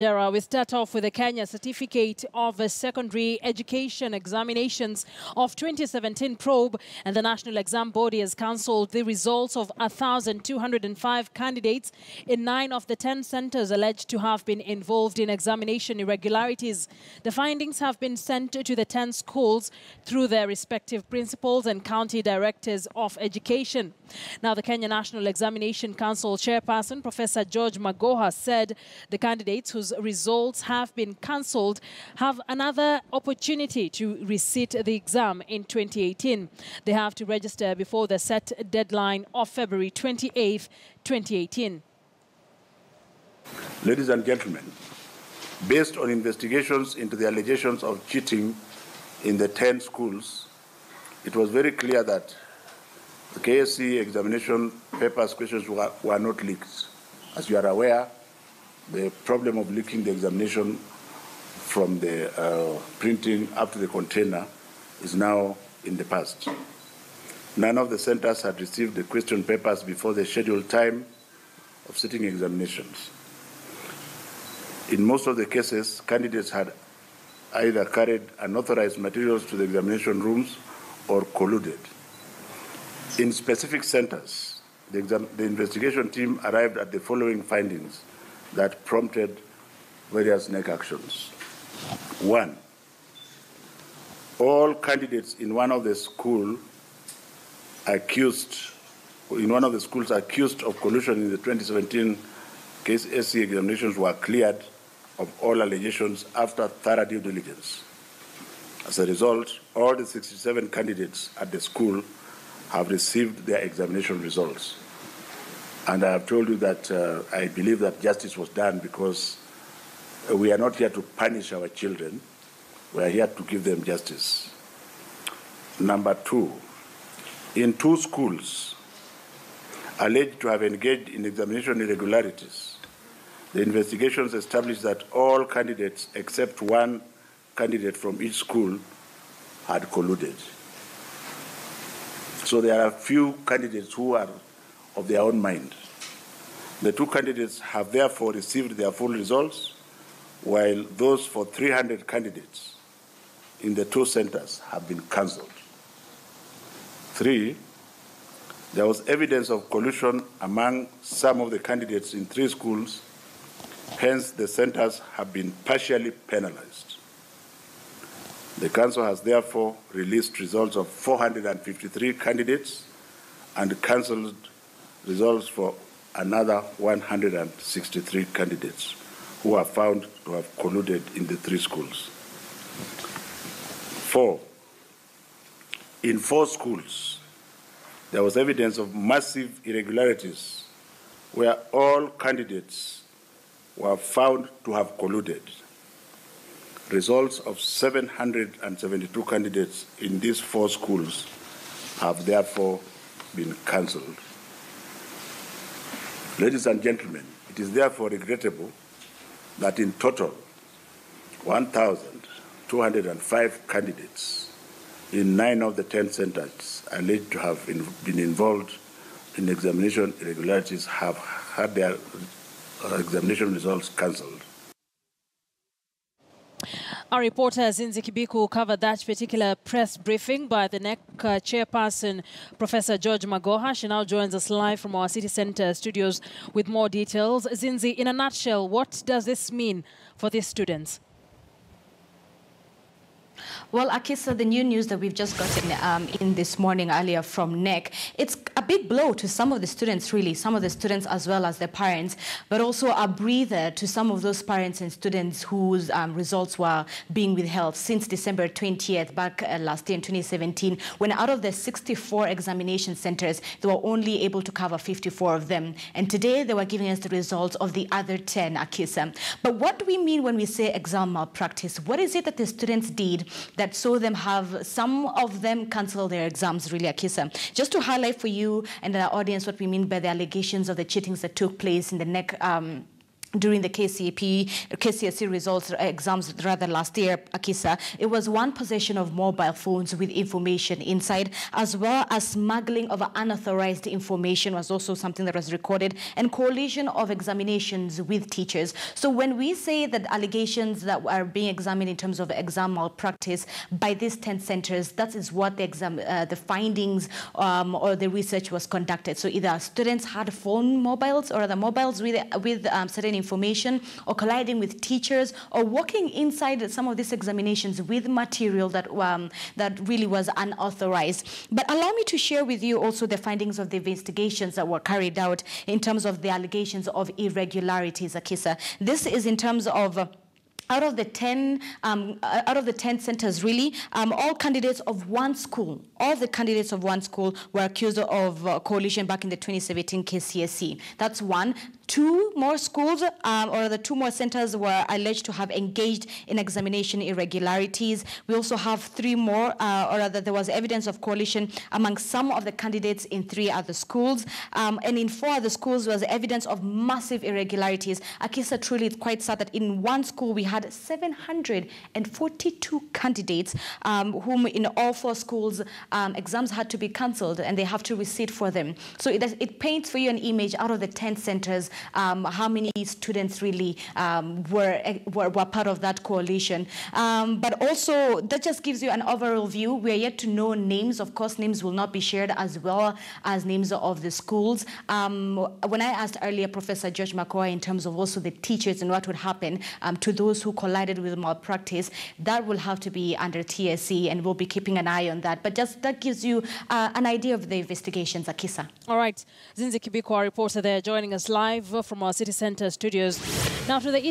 We start off with the Kenya Certificate of Secondary Education Examinations of 2017 probe, and the National Exam Body has cancelled the results of 1,205 candidates in 9 of the 10 centres alleged to have been involved in examination irregularities. The findings have been sent to the 10 schools through their respective principals and county directors of education. Now, the Kenya National Examination Council chairperson, Professor George Magoha, said the candidates whose results have been cancelled have another opportunity to resit the exam in 2018. They have to register before the set deadline of February 28, 2018. Ladies and gentlemen, based on investigations into the allegations of cheating in the 10 schools, it was very clear that the KCSE examination papers questions were not leaked. As you are aware, the problem of leaking the examination from the printing up to the container is now in the past. None of the centers had received the question papers before the scheduled time of sitting examinations. In most of the cases, candidates had either carried unauthorized materials to the examination rooms or colluded. In specific centers, the investigation team arrived at the following findings that prompted various next actions. 1, all candidates in one of the schools accused of collusion in the 2017 KCSE examinations were cleared of all allegations after thorough due diligence. As a result, all the 67 candidates at the school have received their examination results. And I have told you that I believe that justice was done because we are not here to punish our children. We are here to give them justice. Number 2, in 2 schools alleged to have engaged in examination irregularities, the investigations established that all candidates except one candidate from each school had colluded. So there are few candidates who are of their own mind. The 2 candidates have therefore received their full results, while those for 300 candidates in the 2 centers have been cancelled. 3, there was evidence of collusion among some of the candidates in 3 schools, hence the centers have been partially penalized. The Council has therefore released results of 453 candidates and cancelled results for another 163 candidates who are found to have colluded in the 3 schools. 4, in 4 schools, there was evidence of massive irregularities where all candidates were found to have colluded. Results of 772 candidates in these 4 schools have therefore been cancelled. Ladies and gentlemen, it is therefore regrettable that in total 1,205 candidates in 9 of the 10 centers alleged to have been involved in examination irregularities have had their examination results cancelled. Our reporter Zinzi Kibiku covered that particular press briefing by the NEC chairperson, Professor George Magoha. She now joins us live from our City Centre studios with more details. Zinzi, in a nutshell, what does this mean for these students? Well, Akisa, the new news that we've just gotten in this morning earlier from NEC, it's a big blow to some of the students, really, some of the students as well as their parents, but also a breather to some of those parents and students whose results were being withheld since December 20th, back last year in 2017, when out of the 64 examination centers, they were only able to cover 54 of them. And today they were giving us the results of the other 10, Akisa. But what do we mean when we say exam malpractice? What is it that the students did that saw them have some of them cancel their exams, really, Akisa? Just to highlight for you and our audience what we mean by the allegations of the cheatings that took place in the NEC during the KCSE results exams rather last year, Akisa, it was one possession of mobile phones with information inside, as well as smuggling of unauthorized information was also something that was recorded, and coalition of examinations with teachers. So when we say that allegations that are being examined in terms of exam malpractice by these 10 centers, that is what the findings or the research was conducted. So either students had mobiles or other mobiles with certain information, or colliding with teachers, or working inside some of these examinations with material that really was unauthorized. But allow me to share with you also the findings of the investigations that were carried out in terms of the allegations of irregularities, Akisa. This is in terms of out of the 10 centers, really, all candidates of one school, all the candidates of one school were accused of coalition back in the 2017 KCSE. That's one. Two more schools, or the two more centers were alleged to have engaged in examination irregularities. We also have three more, or rather there was evidence of coalition among some of the candidates in 3 other schools. And in 4 other schools was evidence of massive irregularities. Akisa, truly it's quite sad that in one school we had 742 candidates whom in all 4 schools exams had to be cancelled and they have to resit for them. So it paints for you an image out of the 10 centers how many students really were part of that coalition. But also that just gives you an overall view. We are yet to know names. Of course, names will not be shared, as well as names of the schools. When I asked earlier Professor George Magoha in terms of also the teachers and what would happen to those who collided with malpractice, that will have to be under TSE, and we'll be keeping an eye on that. But just that gives you an idea of the investigations, Akisa. All right. Zinzi Kibiko, our reporter there, joining us live from our City Centre studios. Now to the east.